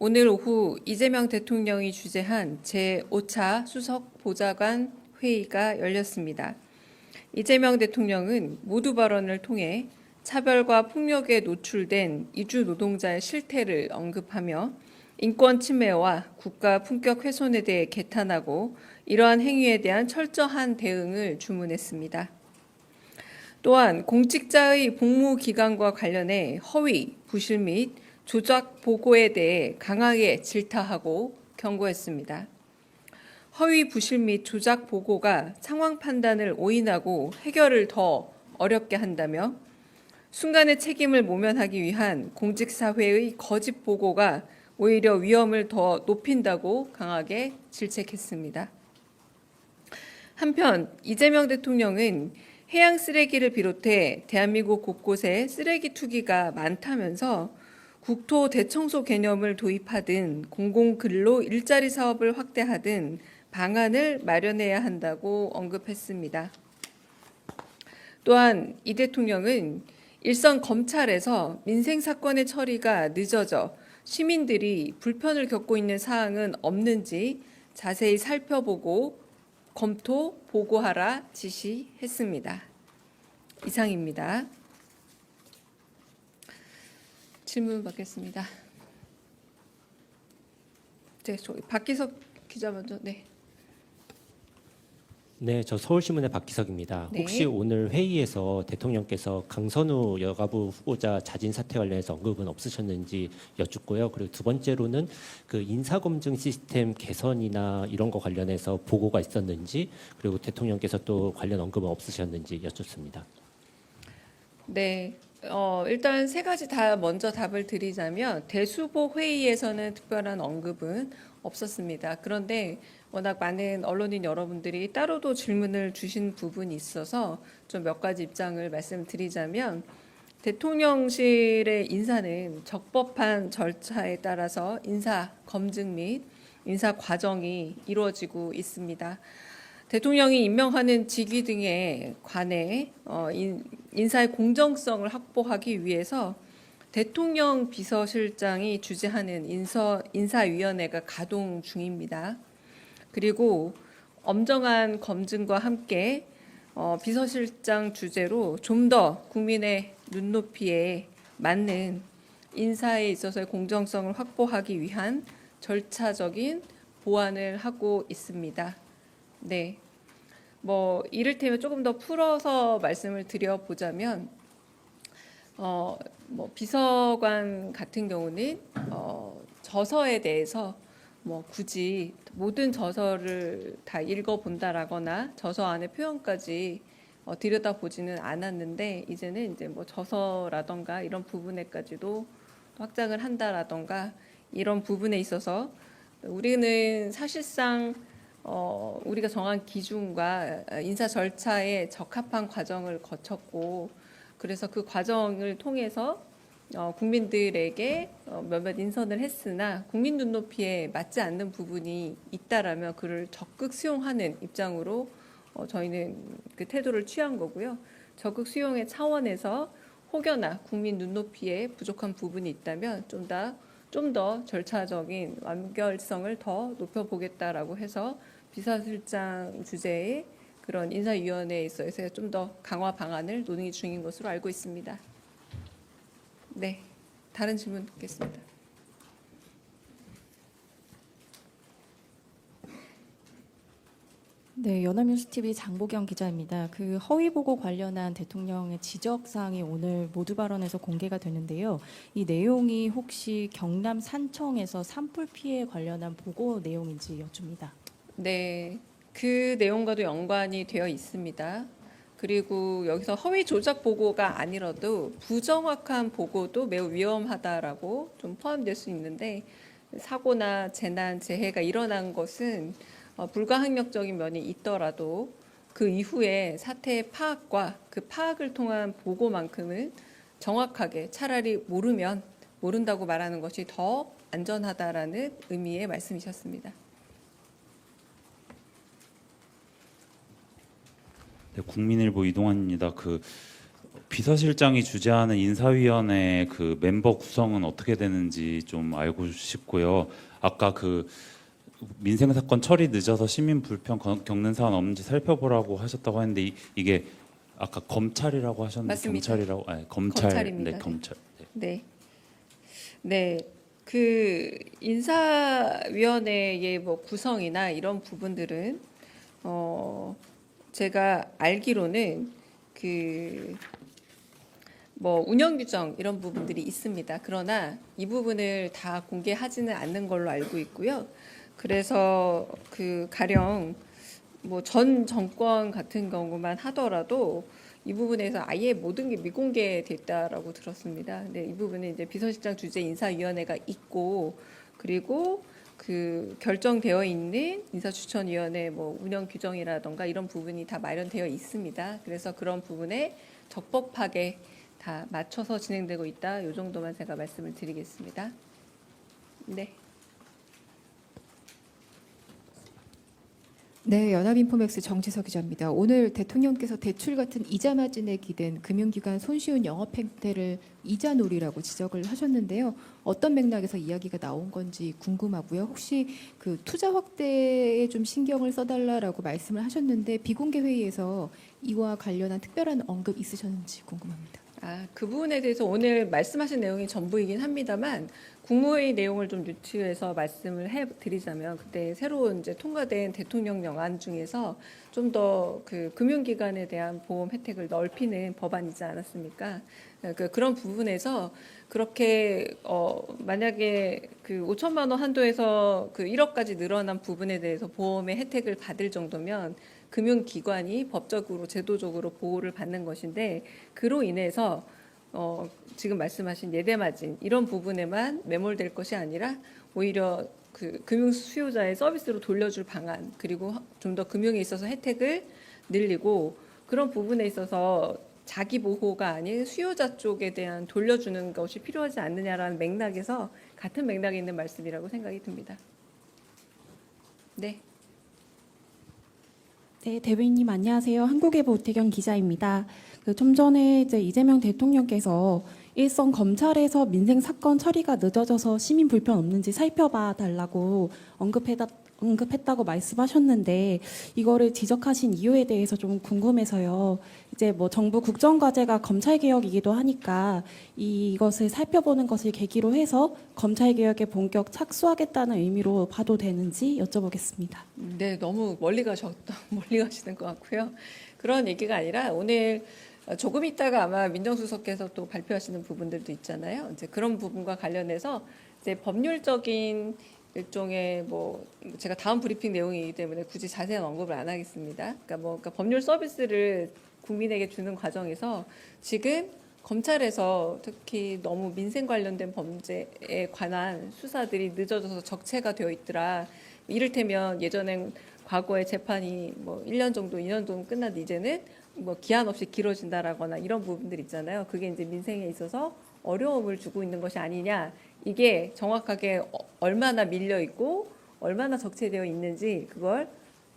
오늘 오후 이재명 대통령이 주재한 제5차 수석 보좌관 회의가 열렸습니다. 이재명 대통령은 모두 발언을 통해 차별과 폭력에 노출된 이주 노동자의 실태를 언급하며 인권 침해와 국가 품격 훼손에 대해 개탄하고 이러한 행위에 대한 철저한 대응을 주문했습니다. 또한 공직자의 복무 기간과 관련해 허위, 부실 및 조작 보고에 대해 강하게 질타하고 경고했습니다. 허위, 부실 및 조작 보고가 상황 판단을 오인하고 해결을 더 어렵게 한다며 순간의 책임을 모면하기 위한 공직사회의 거짓 보고가 오히려 위험을 더 높인다고 강하게 질책했습니다. 한편 이재명 대통령은 해양 쓰레기를 비롯해 대한민국 곳곳에 쓰레기 투기가 많다면서 국토 대청소 개념을 도입하든 공공근로 일자리 사업을 확대하든 방안을 마련해야 한다고 언급했습니다. 또한 이 대통령은 일선 검찰에서 민생 사건의 처리가 늦어져 시민들이 불편을 겪고 있는 사항은 없는지 자세히 살펴보고 검토, 보고하라 지시했습니다. 이상입니다. 질문 받겠습니다. 박기석 기자 먼저. 네, 저 서울신문의 박기석입니다. 네. 혹시 오늘 회의에서 대통령께서 강선우 여가부 후보자 자진 사퇴 관련해서 언급은 없으셨는지 여쭙고요. 그리고 두 번째로는 그 인사검증 시스템 개선이나 이런 거 관련해서 보고가 있었는지, 그리고 대통령께서 또 관련 언급은 없으셨는지 여쭙습니다. 네. 일단 세 가지 다 먼저 답을 드리자면 대수보 회의에서는 특별한 언급은 없었습니다. 그런데 워낙 많은 언론인 여러분들이 따로도 질문을 주신 부분이 있어서 좀 몇 가지 입장을 말씀드리자면 대통령실의 인사는 적법한 절차에 따라서 인사 검증 및 인사 과정이 이루어지고 있습니다. 대통령이 임명하는 직위 등에 관해 인사의 공정성을 확보하기 위해서 대통령 비서실장이 주재하는 인사위원회가 가동 중입니다. 그리고 엄정한 검증과 함께 비서실장 주재로 좀 더 국민의 눈높이에 맞는 인사에 있어서의 공정성을 확보하기 위한 절차적인 보완을 하고 있습니다. 네. 이를테면 조금 더 풀어서 말씀을 드려보자면, 비서관 같은 경우는, 저서에 대해서 굳이 모든 저서를 다 읽어본다라거나 저서 안의 표현까지 들여다보지는 않았는데, 이제는 이제 저서라던가 이런 부분에까지도 확장을 한다라던가 이런 부분에 있어서 우리는 사실상 우리가 정한 기준과 인사 절차에 적합한 과정을 거쳤고 그래서 그 과정을 통해서 국민들에게 몇몇 인선을 했으나 국민 눈높이에 맞지 않는 부분이 있다라면 그를 적극 수용하는 입장으로 저희는 그 태도를 취한 거고요. 적극 수용의 차원에서 혹여나 국민 눈높이에 부족한 부분이 있다면 좀 더 절차적인 완결성을 더 높여보겠다라고 해서 비서실장 주재의 그런 인사위원회에 있어서 좀 더 강화 방안을 논의 중인 것으로 알고 있습니다. 네, 다른 질문 듣겠습니다. 네, 연합뉴스TV 장보경 기자입니다. 그 허위 보고 관련한 대통령의 지적 사항이 오늘 모두 발언에서 공개가 되는데요. 이 내용이 혹시 경남 산청에서 산불 피해 관련한 보고 내용인지 여쭙니다. 네, 그 내용과도 연관이 되어 있습니다. 그리고 여기서 허위 조작 보고가 아니라도 부정확한 보고도 매우 위험하다라고 좀 포함될 수 있는데 사고나 재난, 재해가 일어난 것은 불가항력적인 면이 있더라도 그 이후에 사태의 파악과 그 파악을 통한 보고만큼은 정확하게 차라리 모른다고 말하는 것이 더 안전하다라는 의미의 말씀이셨습니다. 네, 국민일보 이동환입니다. 비서실장이 주재하는 인사위원회 그 멤버 구성은 어떻게 되는지 좀 알고 싶고요. 아까 그 민생 사건 처리 늦어서 시민 불편 겪는 사안 없는지 살펴보라고 하셨다고 했는데 이게 아까 검찰이라고 하셨는데 맞습니다. 경찰이라고 검찰 검찰입니다. 네, 검찰. 네. 네. 네. 그 인사위원회의 뭐 구성이나 이런 부분들은 제가 알기로는 그 뭐 운영 규정 이런 부분들이 있습니다. 그러나 이 부분을 다 공개하지는 않는 걸로 알고 있고요. 그래서 그 가령 뭐 전 정권 같은 경우만 하더라도 이 부분에서 아예 모든 게 미공개됐다라고 들었습니다. 근데 이 부분은 이제 비서실장 주재 인사위원회가 있고 그리고 그 결정되어 있는 인사추천위원회 뭐 운영 규정이라던가 이런 부분이 다 마련되어 있습니다. 그래서 그런 부분에 적법하게 다 맞춰서 진행되고 있다. 이 정도만 제가 말씀을 드리겠습니다. 네. 네, 연합인포맥스 정지석 기자입니다. 오늘 대통령께서 대출 같은 이자 마진에 기댄 금융기관 손쉬운 영업 행태를 이자놀이라고 지적을 하셨는데요. 어떤 맥락에서 이야기가 나온 건지 궁금하고요. 혹시 그 투자 확대에 좀 신경을 써달라라고 말씀을 하셨는데 비공개 회의에서 이와 관련한 특별한 언급 있으셨는지 궁금합니다. 그 부분에 대해서 오늘 말씀하신 내용이 전부이긴 합니다만 국무회의 내용을 좀 유추해서 말씀을 해드리자면 그때 새로 이제 통과된 대통령령안 중에서 좀 더 그 금융기관에 대한 보험 혜택을 넓히는 법안이지 않았습니까? 그런 부분에서 그렇게 만약에 그 5천만 원 한도에서 그 1억까지 늘어난 부분에 대해서 보험의 혜택을 받을 정도면 금융기관이 법적으로 제도적으로 보호를 받는 것인데 그로 인해서 지금 말씀하신 예대마진 이런 부분에만 매몰될 것이 아니라 오히려 그 금융 수요자의 서비스로 돌려줄 방안 그리고 좀 더 금융에 있어서 혜택을 늘리고 그런 부분에 있어서 자기 보호가 아닌 수요자 쪽에 대한 돌려주는 것이 필요하지 않느냐라는 맥락에서 같은 맥락에 있는 말씀이라고 생각이 듭니다. 네. 네, 대변인님 안녕하세요. 한국예보 오태경 기자입니다. 좀 전에 이제 이재명 대통령께서 일선 검찰에서 민생 사건 처리가 늦어져서 시민 불편 없는지 살펴봐 달라고 언급했다고 말씀하셨는데 이거를 지적하신 이유에 대해서 좀 궁금해서요. 이제 뭐 정부 국정과제가 검찰 개혁이기도 하니까 이것을 살펴보는 것을 계기로 해서 검찰 개혁에 본격 착수하겠다는 의미로 봐도 되는지 여쭤보겠습니다. 네, 너무 멀리 가시는 것 같고요. 그런 얘기가 아니라 오늘 조금 있다가 아마 민정수석께서 또 발표하시는 부분들도 있잖아요. 이제 그런 부분과 관련해서 이제 법률적인 일종의 뭐 제가 다음 브리핑 내용이기 때문에 굳이 자세한 언급을 안 하겠습니다. 그러니까 법률 서비스를 국민에게 주는 과정에서 지금 검찰에서 특히 너무 민생 관련된 범죄에 관한 수사들이 늦어져서 적체가 되어 있더라. 이를테면 예전엔 과거에 재판이 뭐 1년 정도, 2년 정도 끝났는데 이제는 뭐 기한 없이 길어진다라거나 이런 부분들 있잖아요. 그게 이제 민생에 있어서 어려움을 주고 있는 것이 아니냐. 이게 정확하게 얼마나 밀려 있고 얼마나 적체되어 있는지 그걸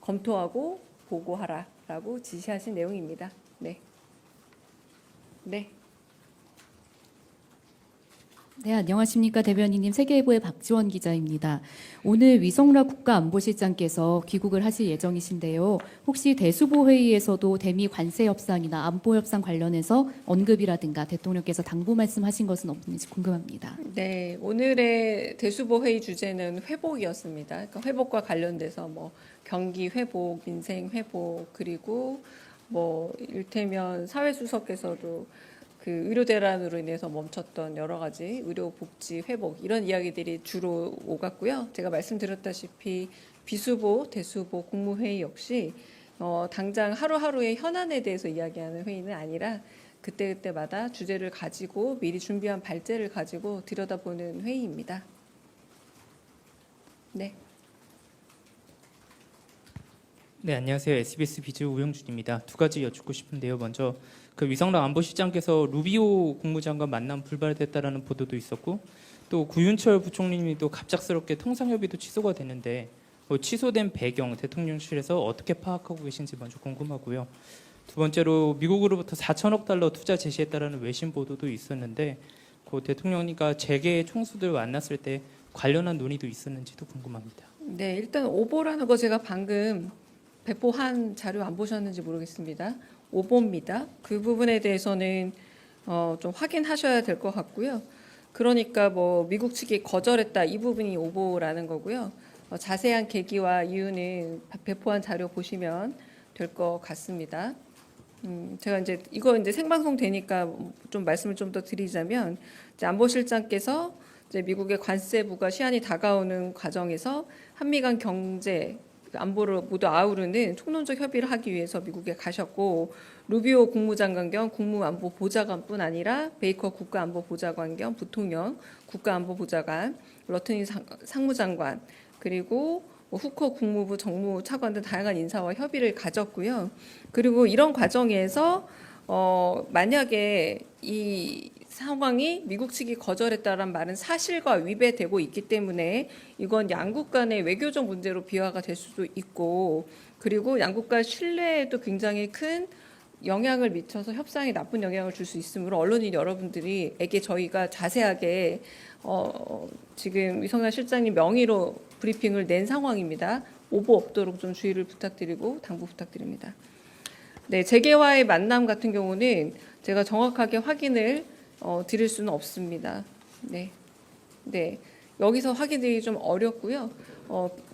검토하고 보고하라라고 지시하신 내용입니다. 네. 네. 네, 안녕하십니까. 대변인님, 세계일보의 박지원 기자입니다. 오늘 위성락 국가안보실장께서 귀국을 하실 예정이신데요. 혹시 대수보 회의에서도 대미 관세 협상이나 안보 협상 관련해서 언급이라든가 대통령께서 당부 말씀하신 것은 없는지 궁금합니다. 네, 오늘의 대수보 회의 주제는 회복이었습니다. 그러니까 회복과 관련돼서 뭐 경기 회복, 민생 회복 그리고 뭐 일테면 사회수석께서도 그 의료 대란으로 인해서 멈췄던 여러 가지 의료 복지 회복 이런 이야기들이 주로 오갔고요. 제가 말씀드렸다시피 비수보, 대수보 국무회의 역시 당장 하루하루의 현안에 대해서 이야기하는 회의는 아니라 그때그때마다 주제를 가지고 미리 준비한 발제를 가지고 들여다보는 회의입니다. 네. 네, 안녕하세요. SBS 비즈 우영준입니다. 두 가지 여쭙고 싶은데요. 먼저 그 위성락 안보실장께서 루비오 국무장관 만남 불발됐다라는 보도도 있었고 또 구윤철 부총리님이 또 갑작스럽게 통상협의도 취소가 됐는데 취소된 배경 대통령실에서 어떻게 파악하고 계신지 먼저 궁금하고요. 두 번째로 미국으로부터 4천억 달러 투자 제시했다라는 외신 보도도 있었는데 그 대통령님과 재계 총수들 만났을 때 관련한 논의도 있었는지도 궁금합니다. 네, 일단 오보라는 거 제가 방금 배포한 자료 안 보셨는지 모르겠습니다. 오보입니다. 그 부분에 대해서는 좀 확인하셔야 될 것 같고요. 그러니까 뭐 미국 측이 거절했다 이 부분이 오보라는 거고요. 자세한 계기와 이유는 배포한 자료 보시면 될 것 같습니다. 제가 이제 생방송 되니까 좀 말씀을 좀 더 드리자면 이제 안보실장께서 이제 미국의 관세 부과 시한이 다가오는 과정에서 한미 간 경제 안보를 모두 아우르는 총론적 협의를 하기 위해서 미국에 가셨고 루비오 국무장관 겸 국무안보보좌관뿐 아니라 베이커 국가안보보좌관 겸 부통령 국가안보보좌관, 러트니 상무장관 그리고 후커 국무부 정무차관 등 다양한 인사와 협의를 가졌고요. 그리고 이런 과정에서 만약에 이 상황이 미국 측이 거절했다는 말은 사실과 위배되고 있기 때문에 이건 양국 간의 외교적 문제로 비화가 될 수도 있고 그리고 양국 간 신뢰에도 굉장히 큰 영향을 미쳐서 협상에 나쁜 영향을 줄 수 있으므로 언론인 여러분들에게 저희가 자세하게 지금 위성락 실장님 명의로 브리핑을 낸 상황입니다. 오보 없도록 좀 주의를 부탁드리고 당부 부탁드립니다. 네, 재계와의 만남 같은 경우는 제가 정확하게 확인을 드릴 수는 없습니다. 네, 여기서 확인드리기 좀 어렵고요.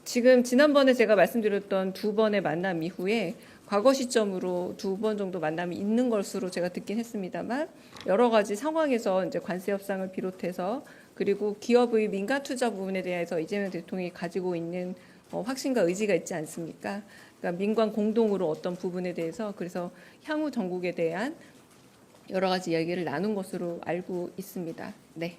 지금 지난번에 제가 말씀드렸던 두 번의 만남 이후에 과거 시점으로 두 번 정도 만남이 있는 것으로 제가 듣긴 했습니다만 여러 가지 상황에서 이제 관세 협상을 비롯해서 그리고 기업의 민간 투자 부분에 대해서 이재명 대통령이 가지고 있는 확신과 의지가 있지 않습니까? 그러니까 민관 공동으로 어떤 부분에 대해서 그래서 향후 전국에 대한 여러 가지 이야기를 나눈 것으로 알고 있습니다. 네.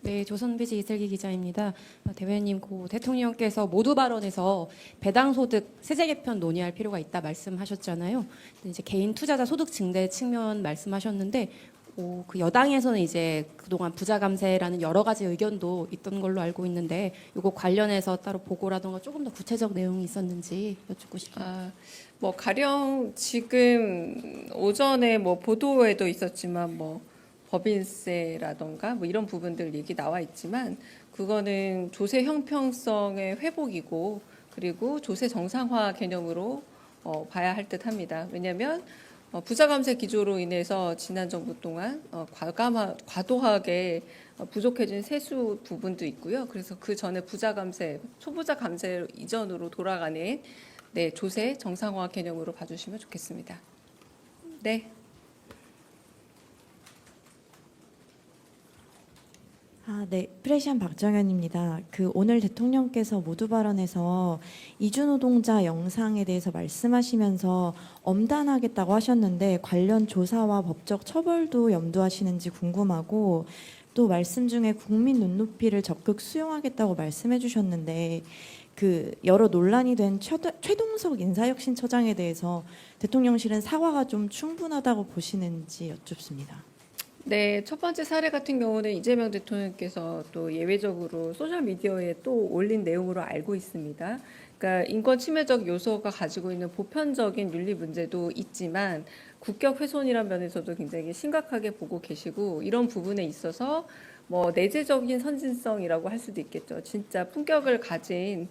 네, 조선비지 이슬기 기자입니다. 대변인, 고 대통령께서 모두 발언에서 배당소득 세제 개편 논의할 필요가 있다 말씀하셨잖아요. 이제 개인 투자자 소득 증대 측면 말씀하셨는데 그 여당에서는 이제 그동안 부자 감세라는 여러 가지 의견도 있던 걸로 알고 있는데 이거 관련해서 따로 보고라든가 조금 더 구체적 내용이 있었는지 여쭙고 싶습니다. 뭐 가령 지금 오전에 뭐 보도에도 있었지만 뭐 법인세라던가 뭐 이런 부분들 얘기 나와 있지만 그거는 조세 형평성의 회복이고 그리고 조세 정상화 개념으로 봐야 할 듯합니다. 왜냐하면 부자 감세 기조로 인해서 지난 정부 동안 과도하게 부족해진 세수 부분도 있고요. 그래서 그 전에 부자 감세, 초부자 감세 이전으로 돌아가는 조세 정상화 개념으로 봐주시면 좋겠습니다. 네. 네, 프레시안 박정현입니다. 오늘 대통령께서 모두 발언에서 이주노동자 영상에 대해서 말씀하시면서 엄단하겠다고 하셨는데 관련 조사와 법적 처벌도 염두하시는지 궁금하고 또 말씀 중에 국민 눈높이를 적극 수용하겠다고 말씀해 주셨는데 여러 논란이 된 최동석 인사혁신처장에 대해서 대통령실은 사과가 좀 충분하다고 보시는지 여쭙습니다. 네, 첫 번째 사례 같은 경우는 이재명 대통령께서 또 예외적으로 소셜미디어에 또 올린 내용으로 알고 있습니다. 그러니까 인권 침해적 요소가 가지고 있는 보편적인 윤리 문제도 있지만 국격 훼손이라는 면에서도 굉장히 심각하게 보고 계시고 이런 부분에 있어서 뭐 내재적인 선진성이라고 할 수도 있겠죠. 진짜 품격을 가진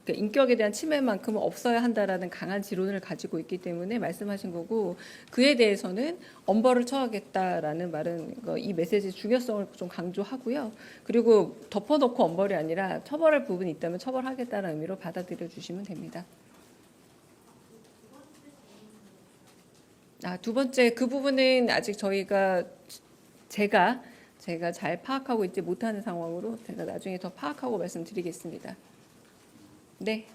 인격에 대한 침해만큼은 없어야 한다라는 강한 지론을 가지고 있기 때문에 말씀하신 거고 그에 대해서는 엄벌을 처하겠다라는 말은 이 메시지 중요성을 좀 강조하고요. 그리고 덮어놓고 엄벌이 아니라 처벌할 부분이 있다면 처벌하겠다는 의미로 받아들여 주시면 됩니다. 두 번째 그 부분은 아직 제가 잘 파악하고 있지 못하는 상황으로 제가 나중에 더 파악하고 말씀드리겠습니다. 네.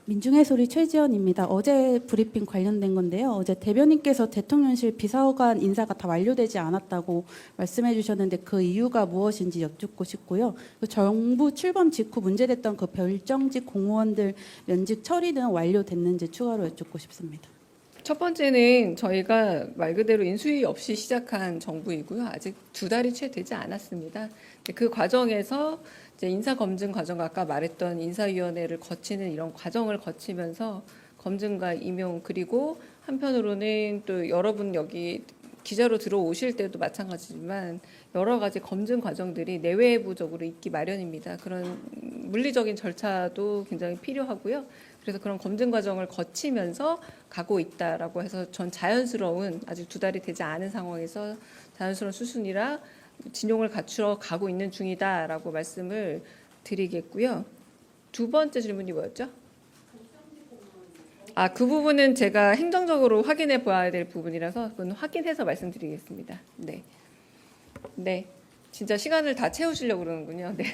민중의 소리 최지연입니다. 어제 브리핑 관련된 건데요. 어제 대변인께서 대통령실 비서관 인사가 다 완료되지 않았다고 말씀해 주셨는데 그 이유가 무엇인지 여쭙고 싶고요. 정부 출범 직후 문제됐던 그 별정직 공무원들 면직 처리 등 완료됐는지 추가로 여쭙고 싶습니다. 첫 번째는 저희가 말 그대로 인수위 없이 시작한 정부이고요. 아직 2달이 채 되지 않았습니다. 그 과정에서 이제 인사검증 과정, 아까 말했던 인사위원회를 거치는 이런 과정을 거치면서 검증과 임용, 그리고 한편으로는 또 여러분 여기 기자로 들어오실 때도 마찬가지지만 여러 가지 검증 과정들이 내외부적으로 있기 마련입니다. 그런 물리적인 절차도 굉장히 필요하고요. 그래서 그런 검증 과정을 거치면서 가고 있다라고 해서 전 자연스러운, 아직 2달이 되지 않은 상황에서 자연스러운 수순이라 진용을 갖추어 가고 있는 중이다라고 말씀을 드리겠고요. 두 번째 질문이 뭐였죠? 그 부분은 제가 행정적으로 확인해 봐야 될 부분이라서 그건 확인해서 말씀드리겠습니다. 네. 네. 진짜 시간을 다 채우시려고 그러는군요. 네.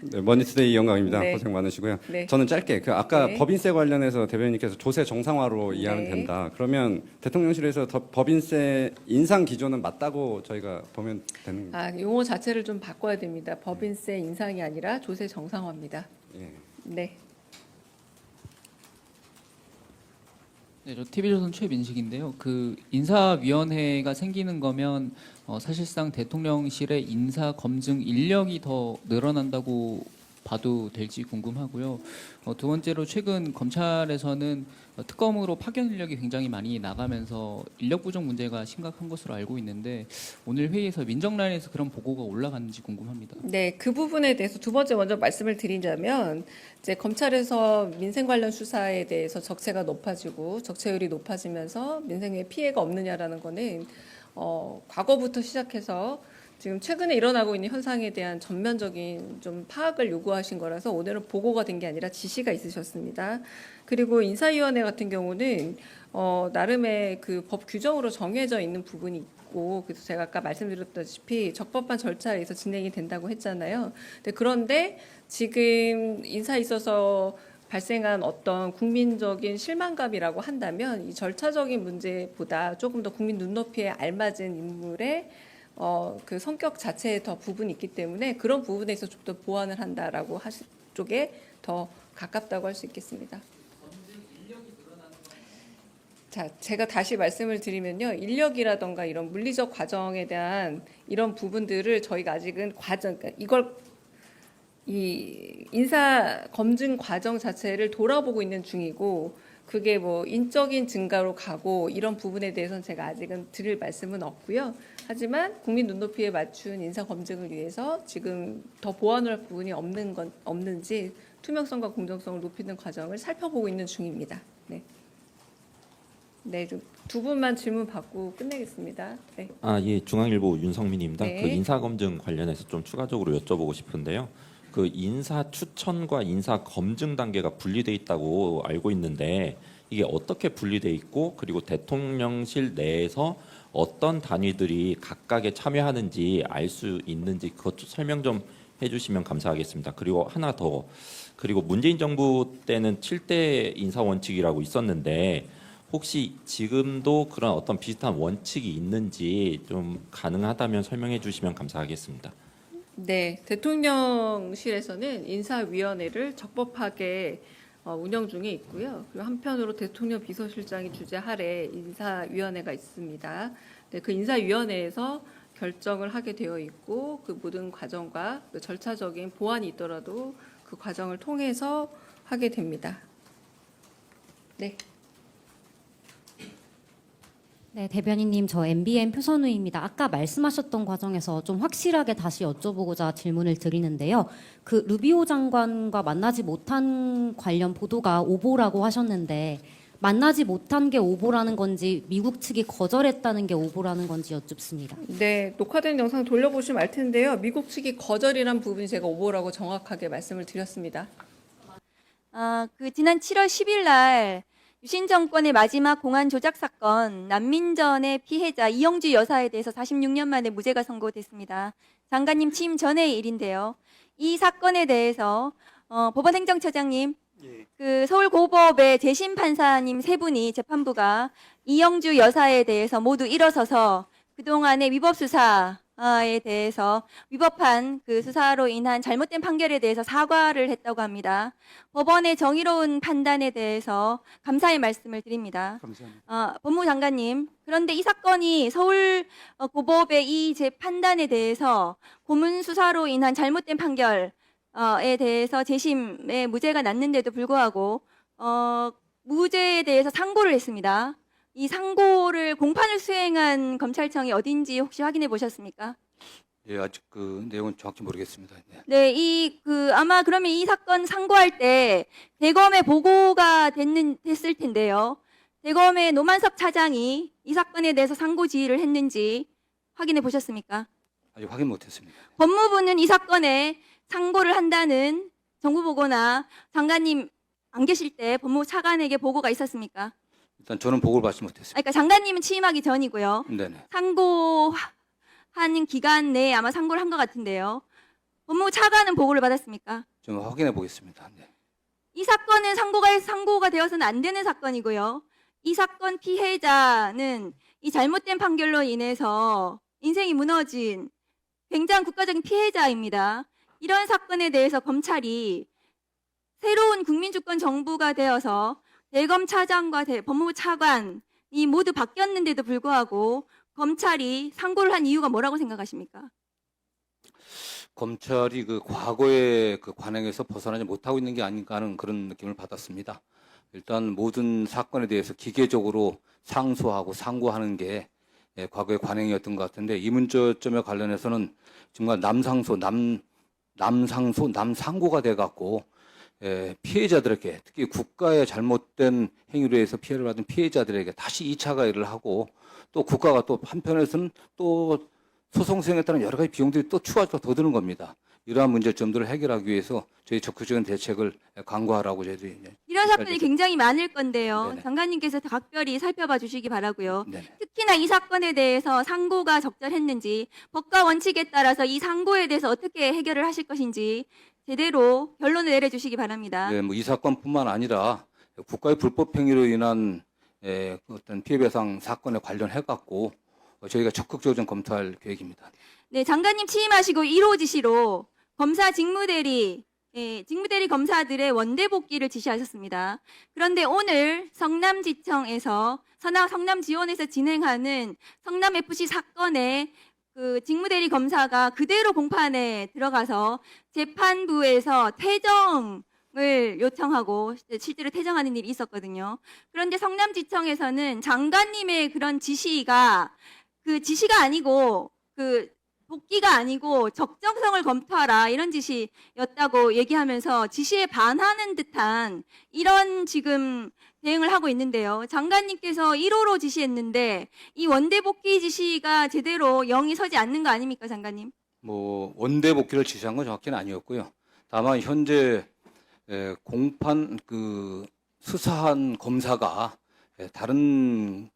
네, 머니투데이 이영광입니다. 네. 고생 많으시고요. 네. 저는 짧게 아까 네. 법인세 관련해서 대변인께서 조세 정상화로 이해하면 네. 된다. 그러면 대통령실에서 법인세 인상 기조는 맞다고 저희가 보면 되는 거예요. 용어 자체를 좀 바꿔야 됩니다. 법인세 인상이 아니라 조세 정상화입니다. 예. 네. 네, 저 TV조선 최민식인데요. 그 인사위원회가 생기는 거면 사실상 대통령실의 인사 검증 인력이 더 늘어난다고 봐도 될지 궁금하고요. 두 번째로 최근 검찰에서는 특검으로 파견 인력이 굉장히 많이 나가면서 인력 부족 문제가 심각한 것으로 알고 있는데 오늘 회의에서 민정라인에서 그런 보고가 올라갔는지 궁금합니다. 네, 그 부분에 대해서 두 번째 먼저 말씀을 드리자면 이제 검찰에서 민생 관련 수사에 대해서 적체가 높아지고 적체율이 높아지면서 민생에 피해가 없느냐라는 거는 과거부터 시작해서 지금 최근에 일어나고 있는 현상에 대한 전면적인 좀 파악을 요구하신 거라서 오늘은 보고가 된 게 아니라 지시가 있으셨습니다. 그리고 인사위원회 같은 경우는 나름의 그 법 규정으로 정해져 있는 부분이 있고, 그래서 제가 아까 말씀드렸다시피 적법한 절차에 의해서 진행이 된다고 했잖아요. 그런데 지금 인사에 있어서 발생한 어떤 국민적인 실망감이라고 한다면 이 절차적인 문제보다 조금 더 국민 눈높이에 알맞은 인물의 그 성격 자체에 더 부분이 있기 때문에 그런 부분에서 좀 더 보완을 한다라고 하실 쪽에 더 가깝다고 할 수 있겠습니다. 자, 제가 다시 말씀을 드리면요, 인력이라던가 이런 물리적 과정에 대한 이런 부분들을 저희가 아직은 이걸 이 인사 검증 과정 자체를 돌아보고 있는 중이고, 그게 뭐 인적인 증가로 가고 이런 부분에 대해서는 제가 아직은 드릴 말씀은 없고요. 하지만 국민 눈높이에 맞춘 인사 검증을 위해서 지금 더 보완할 부분이 없는지 투명성과 공정성을 높이는 과정을 살펴보고 있는 중입니다. 네. 네, 두 분만 질문 받고 끝내겠습니다. 네. 예, 중앙일보 윤성민입니다. 네. 그 인사검증 관련해서 좀 추가적으로 여쭤보고 싶은데요. 그 인사 추천과 인사 검증 단계가 분리돼 있다고 알고 있는데 이게 어떻게 분리돼 있고, 그리고 대통령실 내에서 어떤 단위들이 각각에 참여하는지 알 수 있는지 그것 설명 좀 해주시면 감사하겠습니다. 그리고 하나 더, 그리고 문재인 정부 때는 7대 인사 원칙이라고 있었는데 혹시 지금도 그런 어떤 비슷한 원칙이 있는지 좀 가능하다면 설명해 주시면 감사하겠습니다. 네, 대통령실에서는 인사위원회를 적법하게 운영 중에 있고요. 그리고 한편으로 대통령 비서실장이 주재하에 인사위원회가 있습니다. 네, 그 인사위원회에서 결정을 하게 되어 있고 그 모든 과정과 그 절차적인 보완이 있더라도 그 과정을 통해서 하게 됩니다. 네. 네, 대변인님, 저 MBN 표선우입니다. 아까 말씀하셨던 과정에서 좀 확실하게 다시 여쭤보고자 질문을 드리는데요. 그 루비오 장관과 만나지 못한 관련 보도가 오보라고 하셨는데 만나지 못한 게 오보라는 건지 미국 측이 거절했다는 게 오보라는 건지 여쭙습니다. 네, 녹화된 영상 돌려보시면 알 텐데요. 미국 측이 거절이란 부분이 제가 오보라고 정확하게 말씀을 드렸습니다. 그 지난 7월 10일 날 유신 정권의 마지막 공안 조작 사건 난민전의 피해자 이영주 여사에 대해서 46년 만에 무죄가 선고됐습니다. 장관님 취임 전의 일인데요. 이 사건에 대해서 법원행정처장님, 그 서울고법의 재심 판사님 세 분이 재판부가 이영주 여사에 대해서 모두 일어서서 그동안의 위법 수사 에 대해서 위법한 그 수사로 인한 잘못된 판결에 대해서 사과를 했다고 합니다. 법원의 정의로운 판단에 대해서 감사의 말씀을 드립니다. 감사합니다. 법무부 장관님, 그런데 이 사건이 서울 고법의 이 재판단에 대해서 고문 수사로 인한 잘못된 판결에 대해서 재심에 무죄가 났는데도 불구하고 무죄에 대해서 상고를 했습니다. 이 상고를 공판을 수행한 검찰청이 어딘지 혹시 확인해 보셨습니까? 예, 아직 그 내용은 정확히 모르겠습니다. 네. 네, 아마 그러면 이 사건 상고할 때 대검에 보고가 됐을 텐데요. 대검의 노만석 차장이 이 사건에 대해서 상고 지휘를 했는지 확인해 보셨습니까? 아직 확인 못했습니다. 법무부는 이 사건에 상고를 한다는 정부 보고나 장관님 안 계실 때 법무부 차관에게 보고가 있었습니까? 일단 저는 보고를 받지 못했습니다. 그러니까 장관님은 취임하기 전이고요. 네네. 상고하는 기간 내에 아마 상고를 한 것 같은데요. 법무부 차관은 보고를 받았습니까? 좀 확인해 보겠습니다. 네. 이 사건은 상고가 되어서는 안 되는 사건이고요. 이 사건 피해자는 이 잘못된 판결로 인해서 인생이 무너진 굉장히 국가적인 피해자입니다. 이런 사건에 대해서 검찰이 새로운 국민주권 정부가 되어서 대검차장과 법무부 차관이 모두 바뀌었는데도 불구하고 검찰이 상고를 한 이유가 뭐라고 생각하십니까? 검찰이 그 과거의 그 관행에서 벗어나지 못하고 있는 게 아닌가 하는 그런 느낌을 받았습니다. 일단 모든 사건에 대해서 기계적으로 상소하고 상고하는 게 과거의 관행이었던 것 같은데 이 문제점에 관련해서는 정말 남상고가 돼갖고 피해자들에게 특히 국가의 잘못된 행위로 해서 피해를 받은 피해자들에게 다시 2차 가해를 하고 또 국가가 또 한편에서는 또 소송 수행에 따른 여러 가지 비용들이 또 추가적으로 더 드는 겁니다. 이러한 문제점들을 해결하기 위해서 저희 적극적인 대책을 강구하라고 저희들이 이런 사건이 굉장히 많을 건데요. 네네. 장관님께서 각별히 살펴봐 주시기 바라고요. 네네. 특히나 이 사건에 대해서 상고가 적절했는지 법과 원칙에 따라서 이 상고에 대해서 어떻게 해결을 하실 것인지 제대로 결론을 내려주시기 바랍니다. 네, 뭐 이 사건뿐만 아니라 국가의 불법 행위로 인한 어떤 피해배상 사건에 관련해 갖고 저희가 적극적으로 좀 검토할 계획입니다. 네, 장관님 취임하시고 1호 지시로 검사 직무대리 검사들의 원대 복귀를 지시하셨습니다. 그런데 오늘 성남지청에서 성남지원에서 진행하는 성남FC 사건의 그 직무대리 검사가 그대로 공판에 들어가서 재판부에서 퇴정을 요청하고 실제로 퇴정하는 일이 있었거든요. 그런데 성남지청에서는 장관님의 그런 지시가 아니고 복귀가 아니고 적정성을 검토하라 이런 지시였다고 얘기하면서 지시에 반하는 듯한 이런 지금 대응을 하고 있는데요. 장관님께서 1호로 지시했는데 이 원대 복귀 지시가 제대로 영이 서지 않는 거 아닙니까, 장관님? 뭐 원대 복귀를 지시한 건 정확히는 아니었고요. 다만 현재 공판 수사한 검사가 다른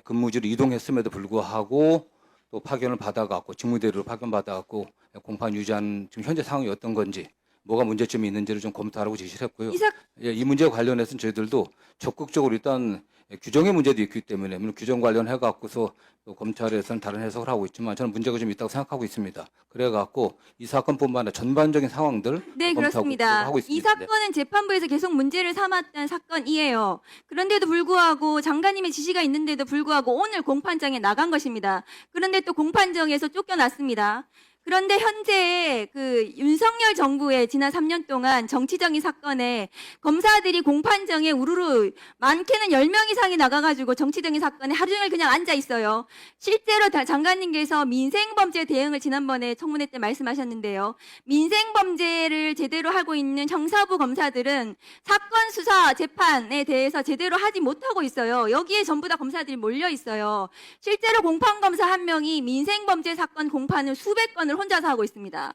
근무지로 이동했음에도 불구하고 또 파견을 받아갖고 직무대리로 파견받아갖고 공판 유지한 지금 현재 상황이 어떤 건지 뭐가 문제점이 있는지를 좀 검토하라고 지시를 했고요. 이 문제와 관련해서는 저희들도 적극적으로 일단 규정의 문제도 있기 때문에 물론 규정 관련해갖고서 또 검찰에서는 다른 해석을 하고 있지만 저는 문제가 좀 있다고 생각하고 있습니다. 그래갖고 이 사건뿐만 아니라 전반적인 상황들 네, 그렇습니다. 하고 있습니다. 이 사건은 재판부에서 계속 문제를 삼았던 사건이에요. 그런데도 불구하고 장관님의 지시가 있는데도 불구하고 오늘 공판장에 나간 것입니다. 그런데 또 공판장에서 쫓겨났습니다. 그런데 현재 윤석열 정부의 지난 3년 동안 정치적인 사건에 검사들이 공판장에 우르르 많게는 10명 이상이 나가가지고 정치적인 사건에 하루 종일 그냥 앉아 있어요. 실제로 장관님께서 민생범죄 대응을 지난번에 청문회 때 말씀하셨는데요. 민생범죄를 제대로 하고 있는 형사부 검사들은 사건 수사 재판에 대해서 제대로 하지 못하고 있어요. 여기에 전부 다 검사들이 몰려 있어요. 실제로 공판검사 한 명이 민생범죄 사건 공판을 수백 건을 혼자서 하고 있습니다.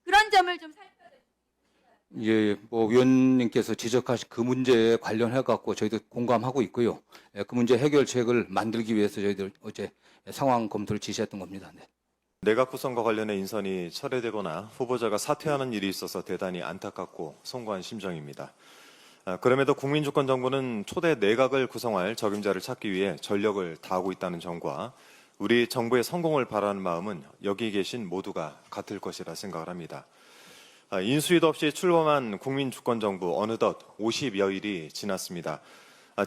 그런 점을 좀 예, 뭐 위원님께서 지적하신 그 문제에 관련해 갖고 저희도 공감하고 있고요. 그 문제 해결책을 만들기 위해서 저희들 어제 상황 검토를 지시했던 겁니다. 네. 내각 구성과 관련해 인선이 철회되거나 후보자가 사퇴하는 일이 있어서 대단히 안타깝고 송구한 심정입니다. 그럼에도 국민주권정부는 초대 내각을 구성할 적임자를 찾기 위해 전력을 다하고 있다는 점과 우리 정부의 성공을 바라는 마음은 여기 계신 모두가 같을 것이라 생각을 합니다. 인수위도 없이 출범한 국민주권정부 어느덧 50여일이 지났습니다.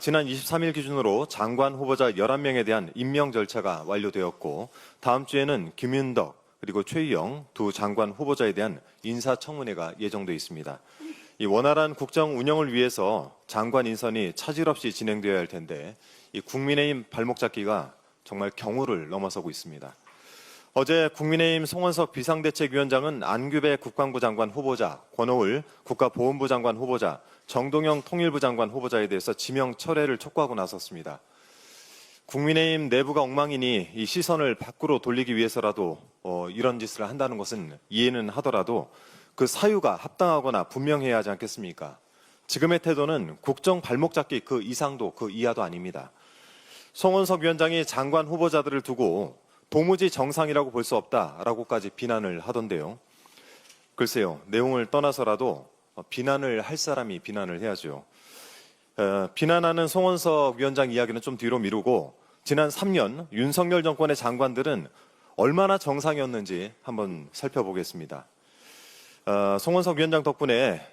지난 23일 기준으로 장관 후보자 11명에 대한 임명 절차가 완료되었고 다음 주에는 김윤덕 그리고 최희영 두 장관 후보자에 대한 인사청문회가 예정돼 있습니다. 이 원활한 국정 운영을 위해서 장관 인선이 차질 없이 진행되어야 할 텐데 이 국민의힘 발목 잡기가 정말 경우를 넘어서고 있습니다. 어제 국민의힘 송원석 비상대책위원장은 안규배 국방부 장관 후보자, 권오을 국가보훈부 장관 후보자, 정동영 통일부 장관 후보자에 대해서 지명 철회를 촉구하고 나섰습니다. 국민의힘 내부가 엉망이니 이 시선을 밖으로 돌리기 위해서라도 이런 짓을 한다는 것은 이해는 하더라도 그 사유가 합당하거나 분명해야 하지 않겠습니까? 지금의 태도는 국정 발목 잡기 그 이상도 그 이하도 아닙니다. 송원석 위원장이 장관 후보자들을 두고 도무지 정상이라고 볼 수 없다라고까지 비난을 하던데요. 글쎄요, 내용을 떠나서라도 비난을 할 사람이 비난을 해야죠. 비난하는 송원석 위원장 이야기는 좀 뒤로 미루고 지난 3년 윤석열 정권의 장관들은 얼마나 정상이었는지 한번 살펴보겠습니다. 송원석 위원장 덕분에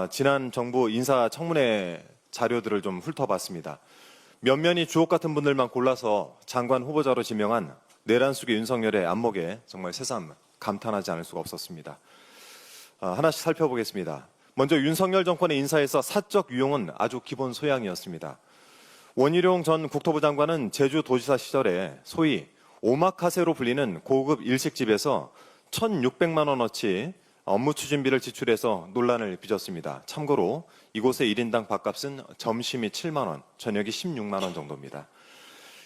지난 정부 인사청문회 자료들을 좀 훑어봤습니다. 면면이 주옥 같은 분들만 골라서 장관 후보자로 지명한 내란 속의 윤석열의 안목에 정말 새삼 감탄하지 않을 수가 없었습니다. 하나씩 살펴보겠습니다. 먼저 윤석열 정권의 인사에서 사적 유용은 아주 기본 소양이었습니다. 원희룡 전 국토부 장관은 제주도지사 시절에 소위 오마카세로 불리는 고급 일식집에서 1,600만 원어치 업무 추진비를 지출해서 논란을 빚었습니다. 참고로 이곳의 1인당 밥값은 점심이 7만 원, 저녁이 16만 원 정도입니다.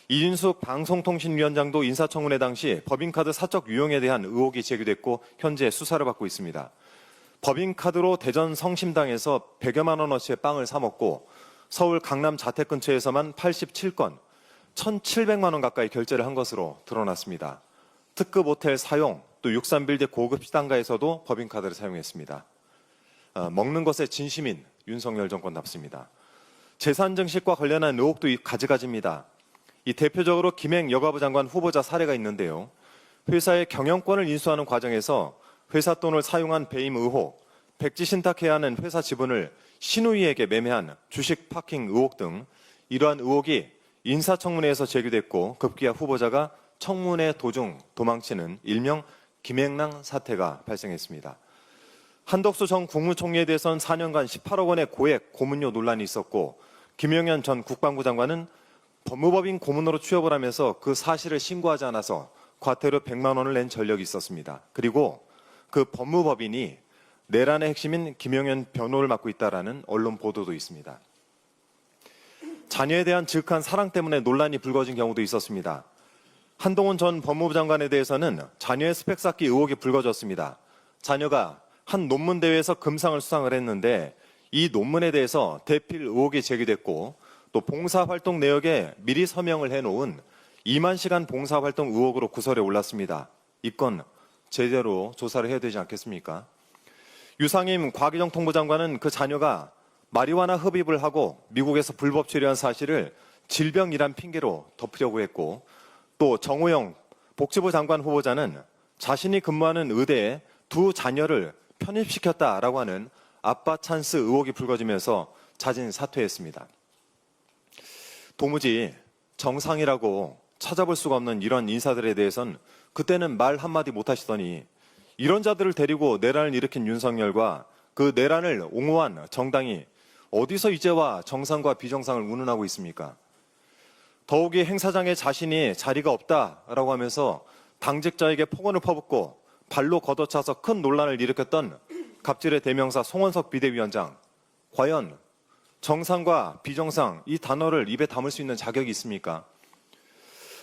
이준숙 방송통신위원장도 인사청문회 당시 법인카드 사적 유용에 대한 의혹이 제기됐고 현재 수사를 받고 있습니다. 법인카드로 대전 성심당에서 100여만 원어치의 빵을 사 먹고 서울 강남 자택 근처에서만 87건, 1,700만 원 가까이 결제를 한 것으로 드러났습니다. 특급 호텔 사용, 또 63빌드 고급 시당가에서도 법인카드를 사용했습니다. 먹는 것에 진심인 윤석열 정권답습니다. 재산 증식과 관련한 의혹도 가지가지입니다. 이 대표적으로 김행 여가부 장관 후보자 사례가 있는데요. 회사의 경영권을 인수하는 과정에서 회사 돈을 사용한 배임 의혹, 백지 신탁해야 하는 회사 지분을 신우이에게 매매한 주식 파킹 의혹 등 이러한 의혹이 인사청문회에서 제기됐고 급기야 후보자가 청문회 도중 도망치는 일명 김행랑 사태가 발생했습니다. 한덕수 전 국무총리에 대해서는 4년간 18억 원의 고액 고문료 논란이 있었고 김용현 전 국방부 장관은 법무법인 고문으로 취업을 하면서 그 사실을 신고하지 않아서 과태료 100만 원을 낸 전력이 있었습니다. 그리고 그 법무법인이 내란의 핵심인 김용현 변호를 맡고 있다라는 언론 보도도 있습니다. 자녀에 대한 지극한 사랑 때문에 논란이 불거진 경우도 있었습니다. 한동훈 전 법무부 장관에 대해서는 자녀의 스펙 쌓기 의혹이 불거졌습니다. 자녀가 한 논문 대회에서 금상을 수상을 했는데 이 논문에 대해서 대필 의혹이 제기됐고 또 봉사활동 내역에 미리 서명을 해놓은 2만 시간 봉사활동 의혹으로 구설에 올랐습니다. 이 건 제대로 조사를 해야 되지 않겠습니까? 유상임 과기정통부 장관은 그 자녀가 마리화나 흡입을 하고 미국에서 불법 체류한 사실을 질병이란 핑계로 덮으려고 했고 또 정호영 복지부 장관 후보자는 자신이 근무하는 의대에 두 자녀를 편입시켰다라고 하는 아빠 찬스 의혹이 불거지면서 자진 사퇴했습니다. 도무지 정상이라고 찾아볼 수가 없는 이런 인사들에 대해선 그때는 말 한마디 못하시더니 이런 자들을 데리고 내란을 일으킨 윤석열과 그 내란을 옹호한 정당이 어디서 이제와 정상과 비정상을 운운하고 있습니까? 더욱이 행사장에 자신이 자리가 없다라고 하면서 당직자에게 폭언을 퍼붓고 발로 걷어차서 큰 논란을 일으켰던 갑질의 대명사 송원석 비대위원장, 과연 정상과 비정상 이 단어를 입에 담을 수 있는 자격이 있습니까?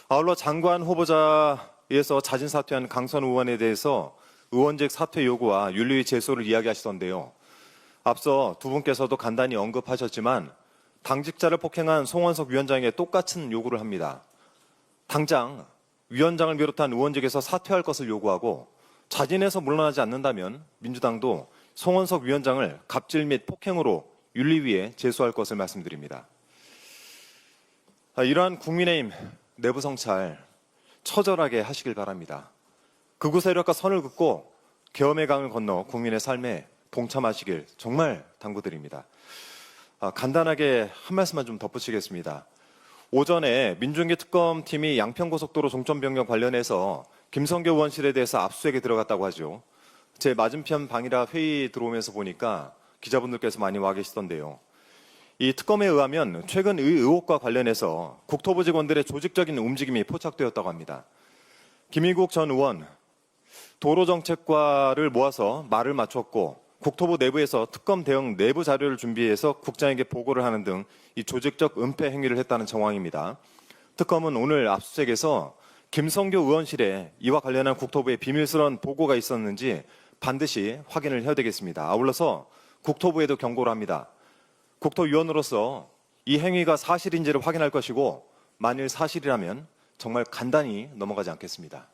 아울러 장관 후보자에서 자진 사퇴한 강선 의원에 대해서 의원직 사퇴 요구와 윤리위 제소를 이야기하시던데요. 앞서 두 분께서도 간단히 언급하셨지만 당직자를 폭행한 송원석 위원장에게 똑같은 요구를 합니다. 당장 위원장을 비롯한 의원직에서 사퇴할 것을 요구하고 자진해서 물러나지 않는다면 민주당도 송원석 위원장을 갑질 및 폭행으로 윤리위에 제소할 것을 말씀드립니다. 이러한 국민의힘 내부 성찰, 처절하게 하시길 바랍니다. 극우 세력과 선을 긋고 계엄의 강을 건너 국민의 삶에 동참하시길 정말 당부드립니다. 간단하게 한 말씀만 좀 덧붙이겠습니다. 오전에 민중기 특검팀이 양평고속도로 종점변경 관련해서 김성교 의원실에 대해서 압수수색에 들어갔다고 하죠. 제 맞은편 방이라 회의 들어오면서 보니까 기자분들께서 많이 와 계시던데요. 이 특검에 의하면 최근 의 의혹과 관련해서 국토부 직원들의 조직적인 움직임이 포착되었다고 합니다. 김일국 전 의원 도로정책과를 모아서 말을 맞췄고 국토부 내부에서 특검 대응 내부 자료를 준비해서 국장에게 보고를 하는 등 이 조직적 은폐 행위를 했다는 정황입니다. 특검은 오늘 압수수색에서 김성교 의원실에 이와 관련한 국토부의 비밀스러운 보고가 있었는지 반드시 확인을 해야 되겠습니다. 아울러서 국토부에도 경고를 합니다. 국토위원으로서 이 행위가 사실인지를 확인할 것이고 만일 사실이라면 정말 간단히 넘어가지 않겠습니다.